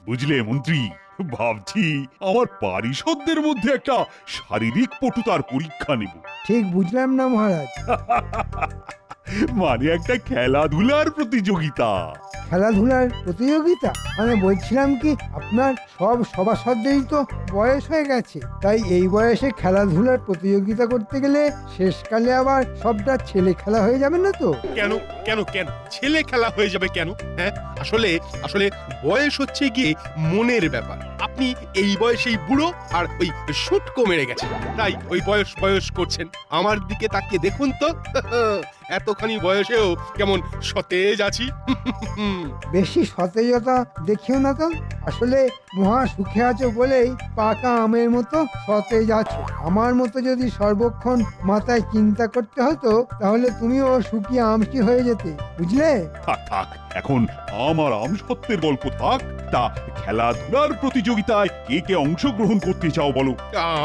বুঝলে মন্ত্রী, ভাবছি আমার পারিষদদের মধ্যে একটা শারীরিক পটুতার পরীক্ষা নেব। ঠিক বুঝলাম না মহারাজ। মানে একটা খেলাধুলার প্রতিযোগিতা। খেলাধুলার প্রতিযোগিতা? মানে বলছিলাম কি, আপনার সব সভাসদেরই তো বয়স হয়ে গেছে, তাই এই বয়সে খেলাধুলার প্রতিযোগিতা করতে গেলে শেষকালে আবার সবটা ছেলে খেলা হয়ে যাবে না তো? কেন কেন কেন ছেলে খেলা হয়ে যাবে কেন? হ্যাঁ, আসলে আসলে বয়স হচ্ছে গিয়ে মনের ব্যাপার। আপনি এই বয়সেই বুড়ো আর ওই শুটকো মেরে গেছেন, তাই ওই বয়স বয়স করছেন। আমার দিকে তাকিয়ে দেখুন তো, এতখানি বয়সেও কেমন সতেজ আছি। বেশি সতেজতা দেখিও না তো। আসলে মহা সুখে আছো বলেই পাকা আমের মতো সতেজ আছো। আমার মতো যদি সর্বক্ষণ মাথায় চিন্তা করতে হতো, তাহলে তুমিও শুকিয়ে আমসি হয়ে যেতে, বুঝলে? থাক থাক, এখন আমার আমসত্ত্বের গল্প থাক। তা খেলাধুলার প্রতিযোগিতায় কে কে অংশগ্রহণ করতে চাও বলো?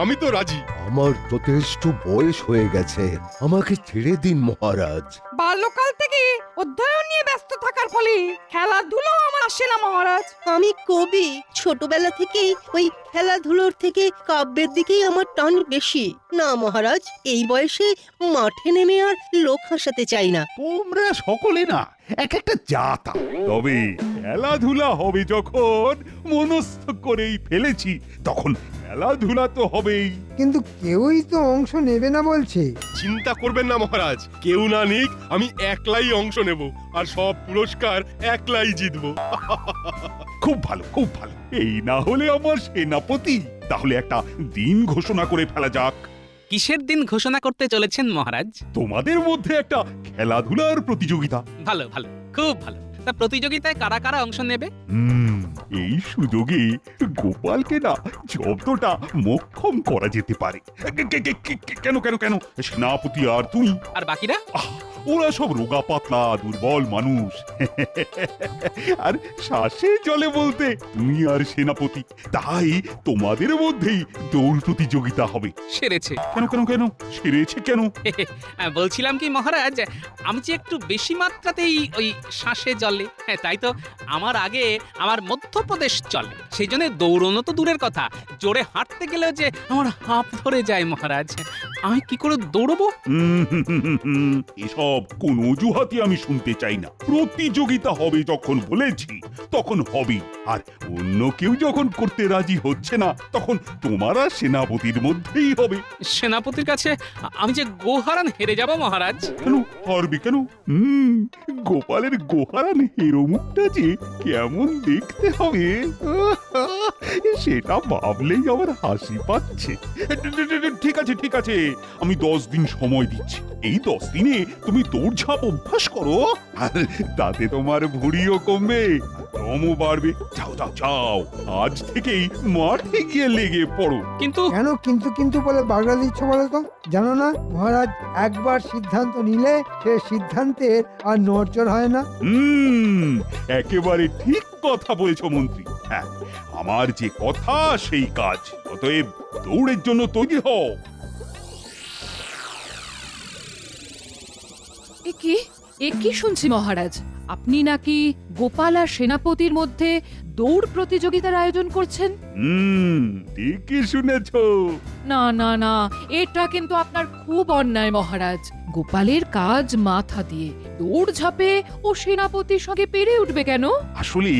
আমি তো রাজি। আমার যথেষ্ট বয়স হয়ে গেছে, আমাকে ছেড়ে দিন মহারাজ। বাল্যকাল থেকে অধ্যয়ন নিয়ে ব্যস্ত থাকার ফলে খেলাধুলো আমার আসে না মহারাজ। আমি কবি, ছোটবেলা থেকেই ওই খেলাধুলোর থেকে কাব্যের দিকেই আমার টান বেশি। না মহারাজ, এই বয়সে মাঠে নেমে আর লোক হাসাতে চাই না। তোমরা সকলে না এক একটা জাতা। তবে খেলাধুলা হবে যখন মনস্থ করেই ফেলেছি, তখন খেলাধুলা তো হবেই। কিন্তু কেউই তো অংশ নেবে না বলছে। চিন্তা করবেন না মহারাজ, কেউ না নিক, আমি একলাই অংশ নেব আর সব পুরস্কার একলাই জিতবো। খুব ভালো, খুব ভালো। এই না হলে আমার সেনাপতি। তাহলে একটা দিন ঘোষণা করে ফেলা যাক। কিসের দিন ঘোষণা করতে চলেছেন মহারাজ? তোমাদের মধ্যে একটা খেলাধুলার প্রতিযোগিতা। ভালো ভালো, খুব ভালো। তা প্রতিযোগিতায় কারা কারা অংশ নেবে? এই সুযোগে গোপালকে না যতটা মোক্ষম করা যেতে পারে। কেন কেন কেন সেনাপতি আর তুমি? আর বাকিরা? ওরা সব রোগা পাতলা দুর্বল মানুষ। আর শ্বাসে জলে বলতে তুমি আর সেনাপতি। তাই তোমাদের মধ্যেই দৌড় প্রতিযোগিতা হবে। সেরেছে। কেন কেন কেন সেরেছে কেন? বলছিলাম কি মহারাজ, আমি যে একটু বেশি মাত্রাতেই ওই শ্বাসে জলে, তাই তো আমার আগে আমার মধ্যপ্রদেশ চলে। সেই জন্য দৌড়নো তো দূরের কথা, জোরে হাঁটতে গেলেও যে আমার হাঁপ ধরে যায় মহারাজ। আমি কি করে দৌড়বো? এসব কোন অজুহাতি আমি শুনতে চাই না। প্রতিযোগিতা হবে যখন বলেছি তখন হবে। আর অন্য কেউ যখন করতে রাজি হচ্ছে না, তখন তোমার আর সেনাপতির মধ্যেই হবে। সেনাপতির কাছে আমি যে গোহারান হেরে যাব মহারাজ। কেন হারবে কেন? গোপালের গোহারান হেরো মুখটা যে কেমন দেখতে হবে সেটা ভাবলেই আমার হাসি পাচ্ছে। ঠিক আছে ঠিক আছে, আমি 10 দিন সময় দিচ্ছি। এই 10 দিনে তুমি দৌড়ঝাঁপ অভ্যাস করো, আর তাতে তোমার ভুঁড়িও কমবে, দমও বাড়বে। যাও যাও যাও, আজ থেকেই মাঠে গিয়ে লেগে পড়ো। কিন্তু কেন কিন্তু কিন্তু বলে বাগড়া দিচ্ছ বলো তো? জানো না মহারাজ, একবার সিদ্ধান্ত নিলে সে সিদ্ধান্তের আর নড়চড় হয় না। একেবারে ঠিক কথা বলেছো মন্ত্রী। হ্যাঁ, আমার যে কথা সেই কাজ। অতএব দৌড়ের জন্য তৈরি হও। এ কি শুনছি মহারাজ, আপনি নাকি গোপাল আর সেনাপতির মধ্যে দৌড় প্রতিযোগিতার আয়োজন করছেন? ঠিকই শুনেছো। না না না, এটা কিন্তু আপনার খুব অন্যায় মহারাজ। গোপালের কাজ মাথা দিয়ে, দৌড় ঝাঁপে ও সেনাপতির সঙ্গে পেরে উঠবে কেন? আসলে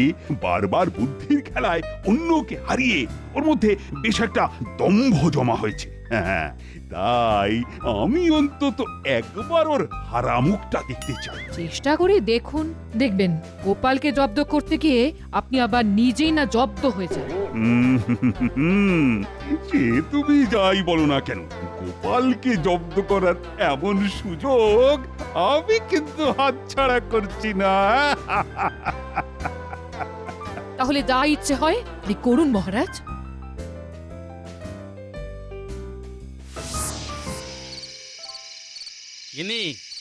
বারবার বুদ্ধির খেলায় অন্যকে হারিয়ে ওর মধ্যে বেশ একটা দম্ভ জমা হয়েছে। হ্যাঁ, তাই আমি অন্তত একবার ওর হারা মুখটা দেখতে চাই। চেষ্টা করে দেখুন, দেখবেন গোপালকে জব্দ করতে গিয়ে আপনি আবার নিজেই না জব্দ হয়ে যান। সে তুমি যাই বলো না কেন, গোপালকে জব্দ করার এমন সুযোগ আমি কিন্তু হাতছাড়া করছি না। তাহলে যা ইচ্ছে হয় আপনি করুন মহারাজ।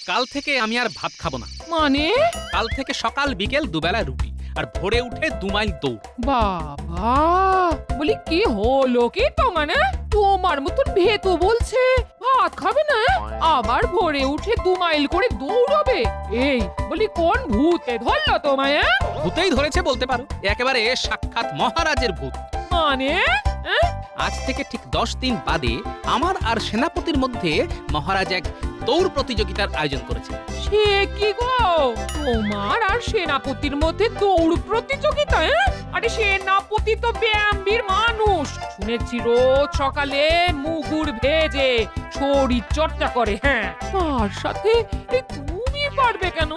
কাল থেকে আমি আর ভাত খাবো না। মানে? কাল থেকে সকাল বিকেল দুবেলা রুটি, আর ভোরে উঠে 2 মাইল দৌড়। বাবা, বলি কি হলো কি তো মানে তোমার মতন ভেতো বলছে ভাত খাবে না, আবার ভোরে উঠে 2 মাইল করে দৌড়বে। এই বলি কোন ভূতে ধরলো তোমায়? ভূতেই ধরেছে বলতে পারো, একেবারে সাক্ষাৎ মহারাজের ভূত। মানে আজ থেকে ঠিক 10 দিন বাদে আমার আর সেনাপতির মধ্যে মহারাজ এক দৌড় প্রতিযোগিতার আয়োজন করেছে। সে কি গো, তোমার আর সেনাপতির মধ্যে দৌড় প্রতিযোগিতা? আরে সেনাপতি তো ব্যায়ামবীর মানুষ, শুনেছি রোজ সকালে মুগুর ভেজে শরীর চর্চা করে। হ্যাঁ, তার সাথে এই তুমি পারবে কেন?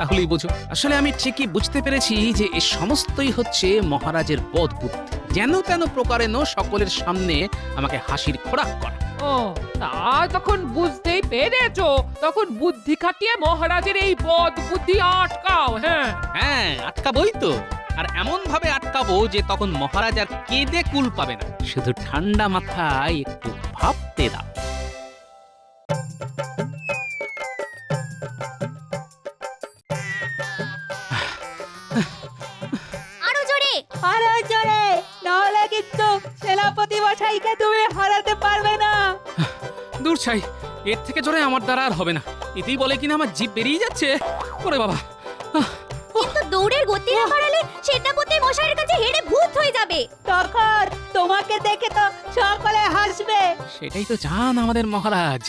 তাহলেই বোঝো, আসলে আমি ঠিকই বুঝতে পেরেছি যে এই সমস্তই হচ্ছে মহারাজের বদ বুদ্ধি, যেন তেন প্রকারেণ সকলের সামনে আমাকে হাসির খোরাক করা। ও, তা যখন বুঝতেই পেরেছো তখন বুদ্ধি খাটিয়ে মহারাজের এই বদ বুদ্ধি আটকাও। হ্যাঁ হ্যাঁ, আটকাবই তো, আর এমন ভাবে আটকাবো যে তখন মহারাজ আর কেঁদে কুল পাবে না। শুধু ঠান্ডা মাথায় একটু ভাবতে দাও। আরো জোরে। আরো জোরে, নাহলে কিন্তু সেনাপতি মশাইকে তুমি হারাতে পারবে না। দূর ছাই, এর থেকে জোরে আমার দ্বারা আর হবে না। এতেই বলে কিনা আমার জিভ বেরিয়ে যাচ্ছে। ওরে বাবা, কিন্তু দৌড়ের গতি না বাড়ালে সেনাপতি মশাইয়ের কাছে হেরে ভূত হয়ে যাবে। তখন তোমাকে দেখে তো সকলে হাসবে। সেটাই তো চান আমাদের মহারাজ।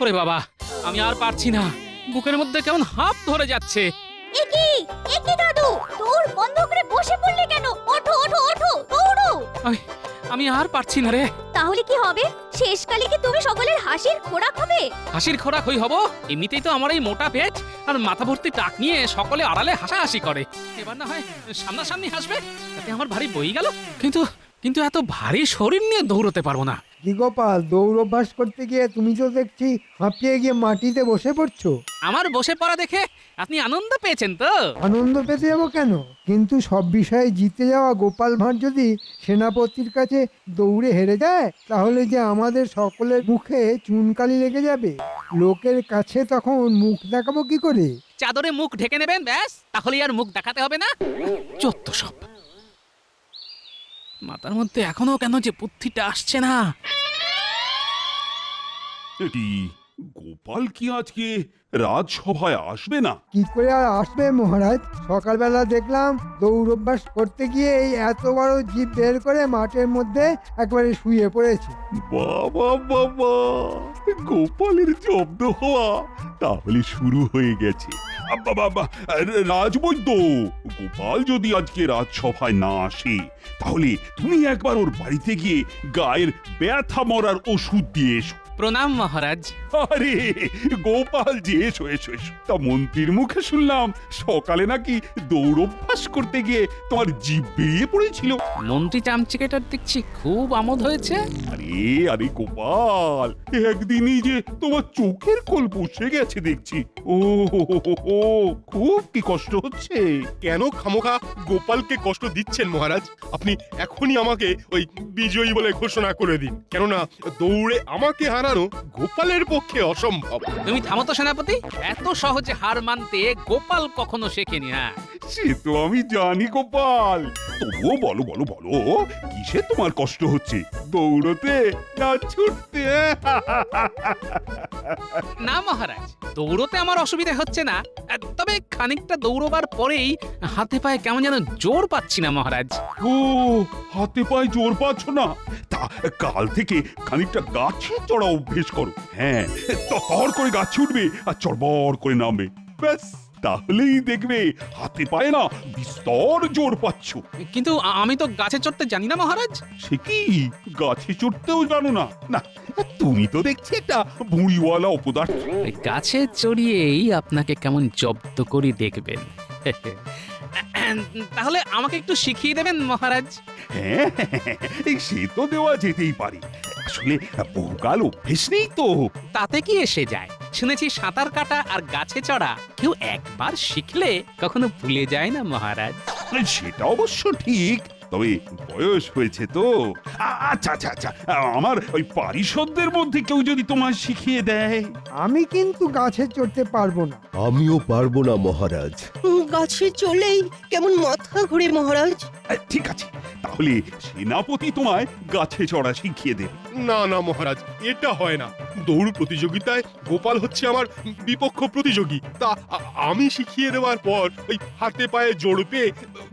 ওরে বাবা, আমি আর পারছি না, বুকের মধ্যে কেমন হাঁপ ধরে যাচ্ছে। একি একি দাদু, দৌড় বন্ধ করে বসে পড়লে কেন? ওঠো ওঠো ওঠো, দৌড়ো। আমি আর পারছি না রে। তাহলে কি হবে? শেষকালে কি তুমি সকলের হাসির খোরাক হবে? হাসির খোরাক হই হব? এমনিতেই তো আমার এই মোটা পেট আর মাথা ভর্তি টাক নিয়ে সকলে আড়ালে হাসাহাসি করে। এবার না হয় সামনাসামনি হাসবে, তাতে আমার ভারী বই গেল। কিন্তু কিন্তু এত ভারী শরীর নিয়ে দৌড়তে পারবো না। কি গোপাল, দৌড় অভ্যাস করতে গিয়ে তুমি তো দেখছি হাঁপিয়ে গিয়ে মাটিতে বসে পড়ছো। আমার বসে পড়া দেখে আপনি আনন্দ পেয়েছেন তো? আনন্দ পেতে যাবো কেন, কিন্তু সব বিষয়ে জিতে যাওয়া গোপাল ভাঁড় যদি সেনাপতির কাছে দৌড়ে হেরে যায় তাহলে যে আমাদের সকলের মুখে চুনকালি লেগে যাবে। লোকের কাছে তখন মুখ দেখাবো কি করে? চাদরে মুখ ঢেকে নেবেন, ব্যাস, তাহলেই আর মুখ দেখাতে হবে না। যত সব, মাথার মধ্যে এখনো কেন যে বুদ্ধিটা আসছে না। এটি গোপাল কি আজকে রাজসভায় আসবে না? কি করে আর আসবে মহারাজ? সকালবেলা দেখলাম দৌড় অভ্যাস করতে গিয়ে এই এত বড় জিভ বের করে মাঠের মধ্যে একবারে শুয়ে পড়েছে। বাবা বাবা, গোপালের জব্দ হওয়া তাহলে শুরু হয়ে গেছে। বাবা, রাজবৈদ্য, গোপাল যদি আজকে রাজসভায় না আসে তাহলে তুমি একবার ওর বাড়িতে গিয়ে গায়ের ব্যথা মরার ওষুধ দিয়ে এসো। প্রণাম মহারাজ। আরে গোপাল যে, এসো এসো এসো। তা মন্ত্রীর মুখে শুনলাম সকালে নাকি দৌড় অভ্যাস করতে গিয়ে তোমার জিভ বেরিয়ে পড়েছিল। মন্ত্রী চামচিকেটার দেখছি খুব আমোদ হয়েছে। আরে আরে গোপাল, একদিনই যে তোমার চোখের কোল বসে গেছে দেখছি। ও খুব কি কষ্ট হচ্ছে? কেন খামোখা গোপালকে কষ্ট দিচ্ছেন মহারাজ? আপনি এখনই আমাকে ওই বিজয়ী বলে ঘোষণা করে দিন, কেননা দৌড়ে আমাকে হারানো গোপালের পক্ষে অসম্ভব। তুমি থামো তো সেনাপতি, এত সহজে হার মানতে গোপাল কখনো শেখেনি। হ্যাঁ, সে তো আমি জানি গোপাল, তবুও বলো বলো বলো, কিসে তোমার কষ্ট হচ্ছে? দৌড়তে না ছুটতে? না মহারাজ, দৌড়তে আমার অসুবিধা হচ্ছে না, তবে খানিকটা দৌড়বার পরেই হাতে পায়ে কেমন যেন জোর পাচ্ছি না মহারাজ। ও, হাতে পায়ে জোর পাচ্ছ না? তা কাল থেকে খানিকটা গাছে চড়া অভ্যেস করো। হ্যাঁ, তর করে গাছে উঠবে আর চড়বড় করে নামবে, ব্যাস, তাহলেই দেখবে হাতে পায়ে না বিস্তর জোর পাচ্ছ। কিন্তু আমি তো গাছে চড়তে জানি না মহারাজ। সে কি, গাছে চড়তেও জানো না? না, তুমি তো দেখছি একটা ভুঁড়িওয়ালা অপদার্থ। ওই গাছে চড়িয়েই আপনাকে কেমন জব্দ করি দেখবেন। তাহলে আমাকে একটু শিখিয়ে দেবেন মহারাজ? হ্যাঁ, সে তো দেওয়া যেতেই পারে, আসলে বহুকাল অভ্যেস নেই তো। তাতে কি এসে যায়? শুনেছি সাঁতার কাটা আর গাছে চড়া কেউ একবার শিখলে কখনো ভুলে যায় না মহারাজ। সেটা অবশ্য ঠিক, তবে বয়স হয়েছে তো। আচ্ছা আচ্ছা আচ্ছা, আমার ওই পারিষদদের মধ্যে কেউ যদি তোমার শিখিয়ে দেয়। আমি কিন্তু গাছে চড়তে পারবো না। আমিও পারবো না মহারাজ। গাছে চলেই কেমন মাথা ঘুরে মহারাজ। ঠিক আছে, তাহলে সেনাপতি তোমায় গাছে চড়া শিখিয়ে দেবে। না না মহারাজ, এটা হয় না। দৌড় প্রতিযোগিতায় গোপাল হচ্ছে আমার বিপক্ষ প্রতিযোগী। তা আমি শিখিয়ে দেওয়ার পর ওই হাতে পায়ে জোর পেয়ে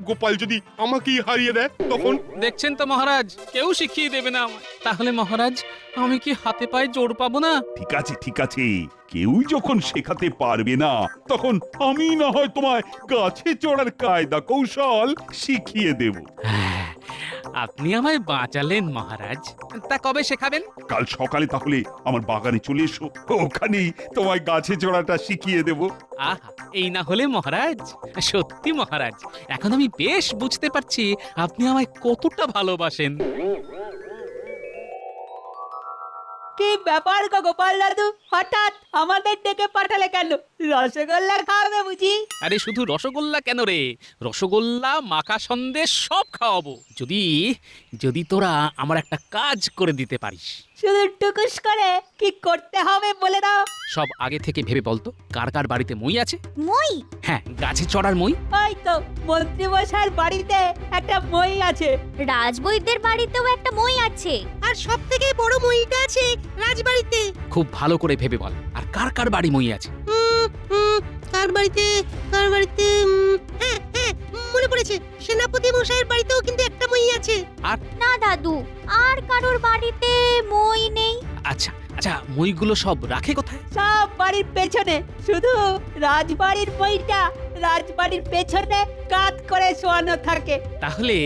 গোপাল যদি আমাকেই হারিয়ে দেয় তখন? দেখছেন তো মহারাজ, কেউ শিখিয়ে দেবে না আমায়। তাহলে মহারাজ, আমি কি হাতে পায়ে জোর পাবো না? ঠিক আছে ঠিক আছে, কেউ যখন শেখাতে পারবে না তখন আমি না হয় তোমায় গাছে চড়ার কায়দা কৌশল শিখিয়ে দেব। হ্যাঁ, আপনি আমায় বাঁচালেন মহারাজ। তা কবে শেখাবেন? কাল সকালে তাহলে আমার বাগানে চলে এসো, ওখানেই তোমায় গাছে চড়াটা শিখিয়ে দেব। আহা, এই না হলে মহারাজ, সত্যি মহারাজ, এখন আমি বেশ বুঝতে পারছি আপনি আমায় কতটা ভালোবাসেন। কি ব্যাপার গো গোপাল দাদু, হঠাৎ আমাদের ডেকে পাঠালে কেন? রসগোল্লা খাওয়াবে বুঝি? আরে শুধু রসগোল্লা কেন রে, রসগোল্লা মাখা সন্দেশ সব খাওয়াবো, যদি যদি তোরা আমার একটা কাজ করে দিতে পারিস। শুধু টুকুস করে কি করতে হবে বলে দাও। সব আগে থেকে ভেবে বলতো, কার কার বাড়িতে মই আছে? মই? হ্যাঁ, গাছে চড়ার মই। ওই তো মন্ত্রী মশাইয়ের বাড়িতে একটা মই আছে। রাজবৈদ্যের বাড়িতেও একটা মই আছে। আর সব থেকে বড় মইটা আছে রাজবাড়িতে। খুব ভালো করে ভেবে বল, আর কার কার বাড়ি মই আছে? কার বাড়িতে? হ্যাঁ হ্যাঁ, মনে পড়েছে, সেনাপতি মশাইয়ের বাড়িতেও কিন্তু একটা মই আছে। আর না দাদু, আর কারোর বাড়িতে মই নেই। আচ্ছা আচ্ছা, মইগুলো সব রাখে কোথায়? সব বাড়ির পেছনে, শুধু রাজবাড়ির মইটা রাজবাড়ির পেছনে কাত করে শোয়ানো থাকে। তাহলে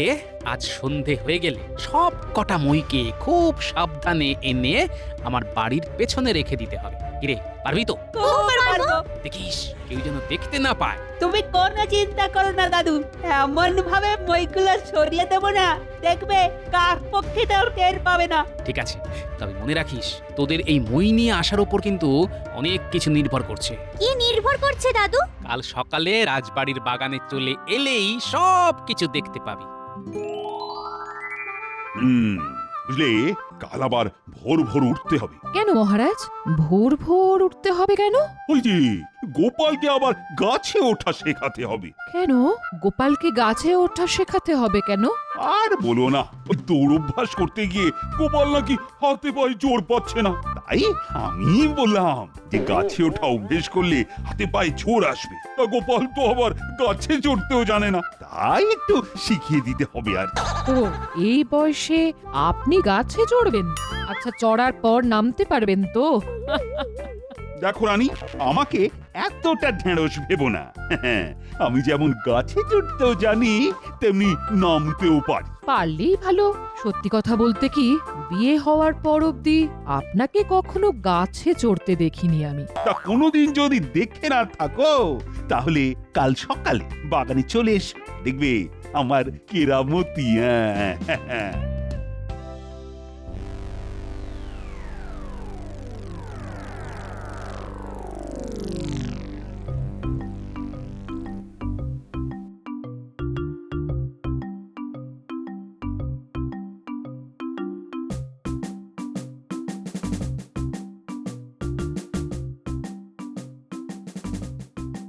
আজ সন্ধে হয়ে গেলে সব কটা মইকে খুব সাবধানে এনে আমার বাড়ির পেছনে রেখে দিতে হবে। কিরে, পারবি তো? খুব পারবো। দেখিস কেউ যেন দেখতে না পায়। তুমি কোনো চিন্তা করো না দাদু, এমন ভাবে মইগুলো সরিয়ে দেবো না, দেখবে কাক পক্ষীটাও টের পাবে না। ঠিক আছে, তবে মনে রাখিস, তোদের এই মই নিয়ে আসার উপর কিন্তু অনেক কিছু নির্ভর করছে। কি নির্ভর করছে দাদু? কাল সকালে রাজবাড়ির বাগানে চলে এলেই সব কিছু দেখতে পাবি। বুঝলে, কাল আবার ভোর ভোর উঠতে হবে। কেন মহারাজ, ভোর ভোর উঠতে হবে কেন? ওই যে গোপালকে আবার গাছে ওঠা শেখাতে হবে। কেন গোপালকে গাছে ওঠা শেখাতে হবে কেন? আর বলো না, ওই দৌড় অভ্যাস করতে গিয়ে গোপাল নাকি হাতে পায়ে জোর পাচ্ছে না। তাই আমি বললাম যে গাছে ওঠা অভ্যেস করলে হাতে পায়ে জোর আসবে। তা গোপাল তো আবার গাছে চড়তেও জানে না, তাই একটু শিখিয়ে দিতে হবে আর কি। ও, এই বয়সে আপনি গাছে চড়বেন? আচ্ছা, চড়ার পর নামতে পারবেন তো? দেখো রানী, আমাকে এতটা ঢেঁড়স ভেবো না। আমি যেমন গাছে চড়তেও জানি, তেমনি নামতেও পারি। পারলেই ভালো। সত্যি কথা বলতে কি, বিয়ে হওয়ার পর অবধি আপনাকে কখনো গাছে চড়তে দেখিনি আমি। তা কোনোদিন যদি দেখে না থাকো, তাহলে কাল সকালে বাগানে চলে এসো, দেখবে আমার কেরামতি।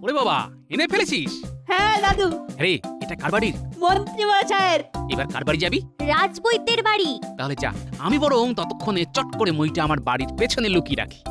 ওরে বাবা, এনে ফেলেছিস? হ্যাঁ দাদু, আরে এটা কার বাড়ির? মন্ত্রী মশাইয়ের। এবার কার বাড়ি যাবি? রাজবৈদ্যের বাড়ি। তাহলে যা, আমি বরং ততক্ষণে চট করে মইটা আমার বাড়ির পেছনে লুকিয়ে রাখি।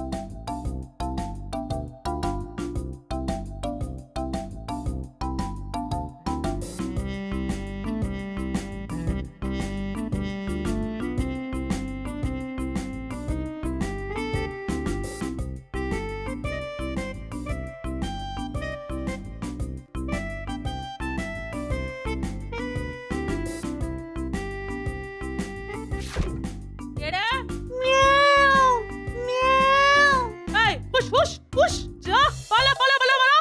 মিয়াও, মিয়াও। এই, হুশ হুশ হুশ, যা, পালা পালা পালা পালা।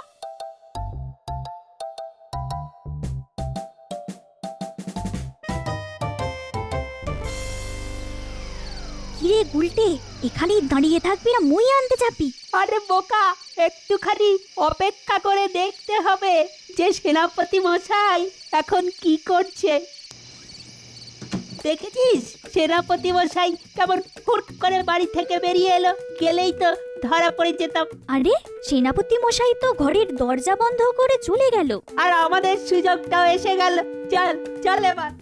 কিরে গুলটে, এখানেই দাঁড়িয়ে থাকবি না মই আনতে যাবি? আরে বোকা, একটুখানি অপেক্ষা করে দেখতে হবে যে সেনাপতি মশাই এখন কি করছে। দেখেছিস সেনাপতি মশাই কেমন হুট করে বাড়ি থেকে বেরিয়ে এলো? গেলেই তো ধরা পড়ে যেতাম। আরে সেনাপতি মশাই তো ঘরের দরজা বন্ধ করে চলে গেল। আর আমাদের সুযোগটাও এসে গেল। চল চল এবার।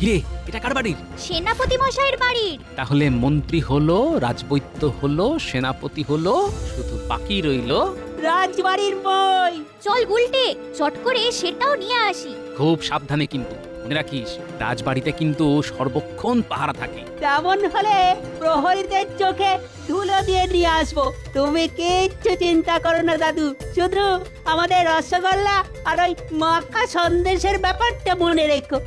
হিরে, এটা কার বাড়ির? সেনাপতি মশাইয়ের বাড়ির। তাহলে মন্ত্রী হলো, রাজবৈদ্য হলো, সেনাপতি হলো, শুধু বাকি রইলো রাজবাড়ির বই। চল গুলটে, চট করে সেটাও নিয়ে আসি। খুব সাবধানে কিন্তু, মনে রাখিস রাজবাড়িতে কিন্তু সর্বক্ষণ পাহারা থাকে। তেমন হলে প্রহরীদের চোখে ধুলো দিয়ে নিয়ে আসবো। তুমি কিচ্ছু চিন্তা করো না দাদু, শুধু আমাদের রসগোল্লা আর ওই মাখা সন্দেশের ব্যাপারটা মনে রেখো।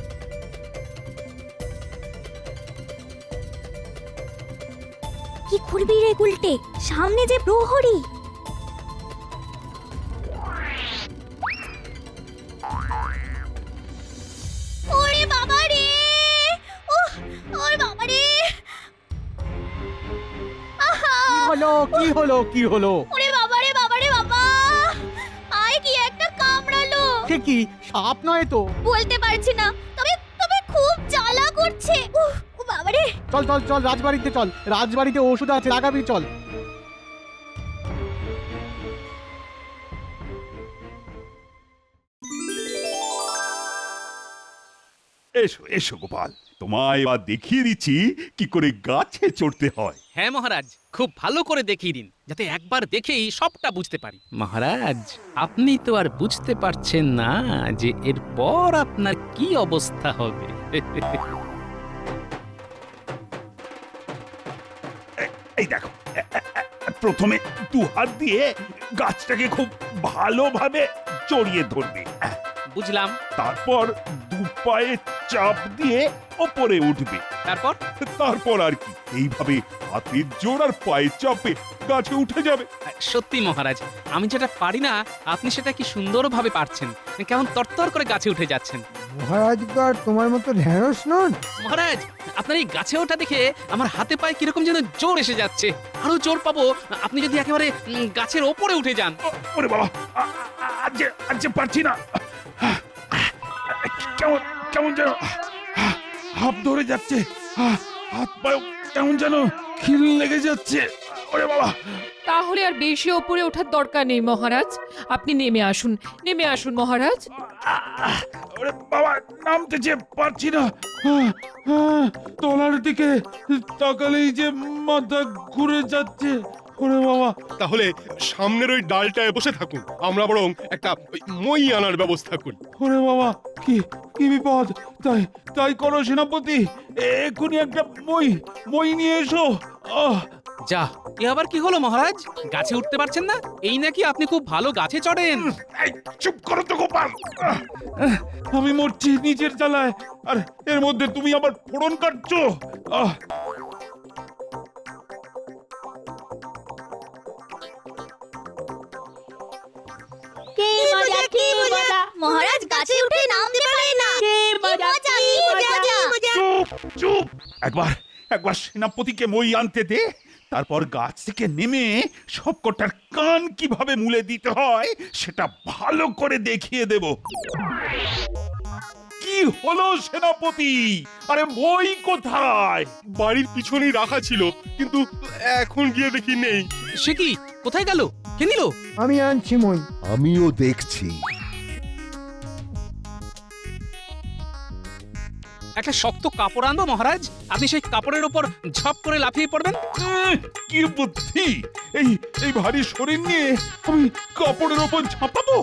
কি করবি রে গুলটে, সামনে যে প্রহরী। ওরে বাবা রে, ওরে বাবা রে, কি হলো ওরে বাবা রে বাবা রে বাবা, আয় কি একটা কামড়ালো। সে কি সাপ নয় তো? বলতে পারছি না, তবে তবে খুব জ্বালা করছে। ও বাবা রে। চল চল চল, রাজবাড়িতে চল, রাজবাড়িতে ওষুধ আছে, লাগাবি, চল। এসো এসো গোপাল, তোমায় এবার দেখিয়ে দিচ্ছি কি করে গাছে চড়তে হয়। হ্যাঁ মহারাজ, খুব ভালো করে দেখিয়ে দিন, যাতে একবার দেখেই সবটা বুঝতে পারি। মহারাজ, আপনি তো আর বুঝতে পারছেন না যে এরপর আপনার কি অবস্থা হবে। এই দেখো, প্রথমে দু হাত দিয়ে গাছটাকে খুব ভালোভাবে জড়িয়ে ধরবে। বুঝলাম। তারপর দু পায়ে চাপ দিয়ে ওপরে উঠবে। তারপর আর কি, এইভাবে হাতের জোর আর পায়ের চাপে গাছে উঠে যাবে। সত্যি মহারাজ, আমি যেটা পারি না আপনি সেটা কি সুন্দরভাবে পারছেন। কেমন তরতর করে গাছে উঠে যাচ্ছেন। মহারাজ তো আর তোমার মতো ঢেঁড়স নন। মহারাজ, আপনার এই গাছে ওঠা দেখে আমার হাতে পায়ে কিরকম যেন জোর এসে যাচ্ছে। আরো জোর পাবো আপনি যদি একেবারে গাছের ওপরে উঠে যান। ওরে বাবা, আজ পারছি না, কেমন কেমন যেন হাত ধরে যাচ্ছে, হাত পায়ে কেমন যেন খিল লেগে যাচ্ছে। ওরে বাবা। তাহলে আর বেশি ওপরে ওঠার দরকার নেই মহারাজ, আপনি নেমে আসুন মহারাজ। ওরে বাবা, নামতে যে পারছি না, তলার দিকে তাকালেই যে মাথা ঘুরে যাচ্ছে। ওরে বাবা। তাহলে সামনের ওই ডালটায় বসে থাকুন, আমরা বরং একটা মই আনার ব্যবস্থা করি। ওরে বাবা, কি কি বিপদ! তাই করো সেনাপতি, এক্ষুনি একটা মই নিয়ে এসো। যা, এ আবার কি হলো মহারাজ? গাছে উঠতে পারছেন না? এই নাকি আপনি খুব ভালো গাছে চড়েন। চুপ করো তো গোপাল, আমি মরছি নিজের জ্বালায়, আর এর মধ্যে তুমি আবার ফোড়ন কাটছো। কি মজা, কি মজা। মহারাজ গাছে উঠে নামতে পারে না। কি মজা, কি মজা। চুপ! একবার সেনাপতিকে মই আনতে দে, তারপর গাছ থেকে নেমে সবকটার কান কিভাবে মুলে দিতে হয় সেটা ভালো করে দেখিয়ে দেব। কি হলো সেনাপতি? আরে মই কোথায়? বাড়ির পিছনেই রাখা ছিল, কিন্তু এখন গিয়ে দেখি নেই। সে কি, কোথায় গেল? কে নিল? আমি আনছি মই। আমিও দেখছি। একটা শক্ত কাপড় আনবো মহারাজ, আপনি সেই কাপড়ের ওপর ঝপ করে লাফিয়ে পড়বেন। কি বুদ্ধি! এই ভারী শরীর নিয়ে আমি কাপড়ের ওপর ঝাঁপাবো?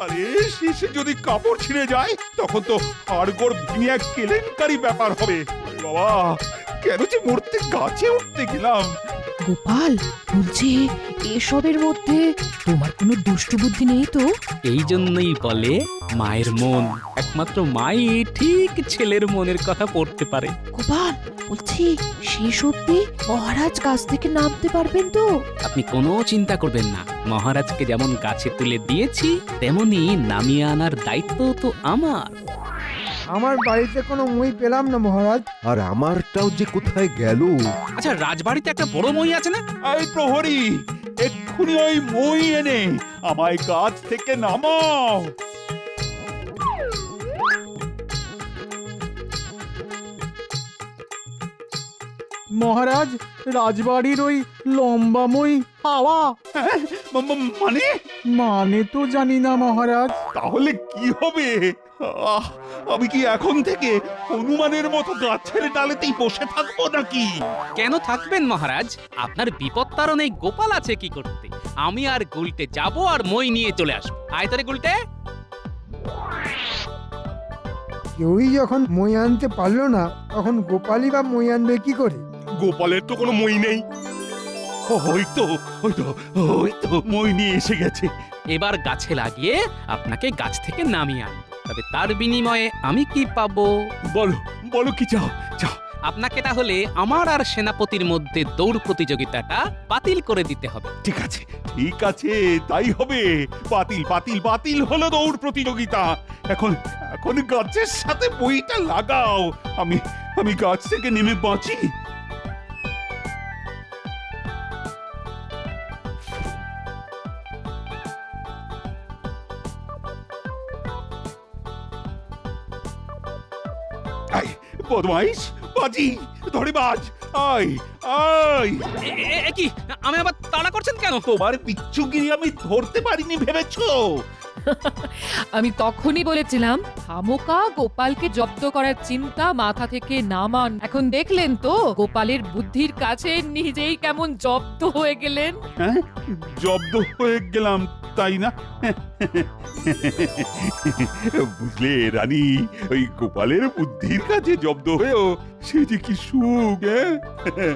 আরে শেষে যদি কাপড় ছিঁড়ে যায় তখন তো হাড়গোড় ভেঙে এক কেলেঙ্কারি ব্যাপার হবে। বাবা, কেন যে মরতে গাছে উঠতে গেলাম। গোপাল, বলছি এসবের মধ্যে তোমার কোনো দুষ্টু বুদ্ধি নেই তো? এই জন্যই বলে মায়ের মন, একমাত্র মাই ঠিক ছেলের মনের কথা পড়তে পারে। গোপাল, বলছি শেষ অব্দি মহারাজ গাছ থেকে নামতে পারবেন তো? আপনি কোনো চিন্তা করবেন না, মহারাজকে যেমন গাছে তুলে দিয়েছি তেমনি নামিয়ে আনার দায়িত্ব তো আমার। আমার বাড়িতে কোনো মই পেলাম না মহারাজ। আর আমারটাও যে কোথায় গেল। আচ্ছা, রাজবাড়িতে একটা বড় মই আছে না? এই প্রহরী, এক্ষুনি এক্ষুনি ওই মই এনে আমায় গাছ থেকে নামাও। মহারাজ, রাজবাড়ির ওই লম্বাময় হাওয়া। মানে মানে তো জানি না মহারাজ। তাহলে কি হবে? আমি কি এখন থেকে হনুমানের মতো গাছের ডালেতেই বসে থাকবো নাকি? কেন থাকবেন মহারাজ? আপনার বিপদ তাড়নে গোপাল আছে কি করতে? আমি আর গুলটে যাব আর মই নিয়ে চলে আসবো। আয় তারে গুলটে। কেউই যখন মই আনতে পারলো না, তখন গোপালই বা মই আনবে কি করে? গোপালের তো কোনো মই নেই। ওই তো মই নিয়ে এসে গেছে। এবার গাছে লাগিয়ে আপনাকে গাছ থেকে নামিয়ে আনবো। তবে তার বিনিময়ে আমি কি পাবো? বলো কি চাও? আপনাকে তাহলে আমার আর সেনাপতির মধ্যে দৌড় প্রতিযোগিতাটা বাতিল করে দিতে হবে। ঠিক আছে, তাই হবে। বাতিল হলো দৌড় প্রতিযোগিতা। এখন গাছের সাথে বইটা লাগাও। আমি গাছ থেকে নেমে বাঁচি। বদমাইশ, বাজি ধরে বাজ। আয় কি আমি আবার তাড়া করছেন কেন? তোমার বিচ্ছুগিরি আমি ধরতে পারিনি ভেবেছো? আমি তখনই বলেছিলাম খামোকা গোপালকে জব্দ করার চিন্তা মাথা থেকে নামান। এখন দেখলেন তো গোপালের বুদ্ধির কাছে নিজেই কেমন জব্দ হয়ে গেলেন। হ্যাঁ, জব্দ হয়ে গেলাম তাই না? বুঝলে রানী, ওই গোপালের বুদ্ধির কাছে জব্দ হয়েও সে যে কি সুখ। হ্যাঁ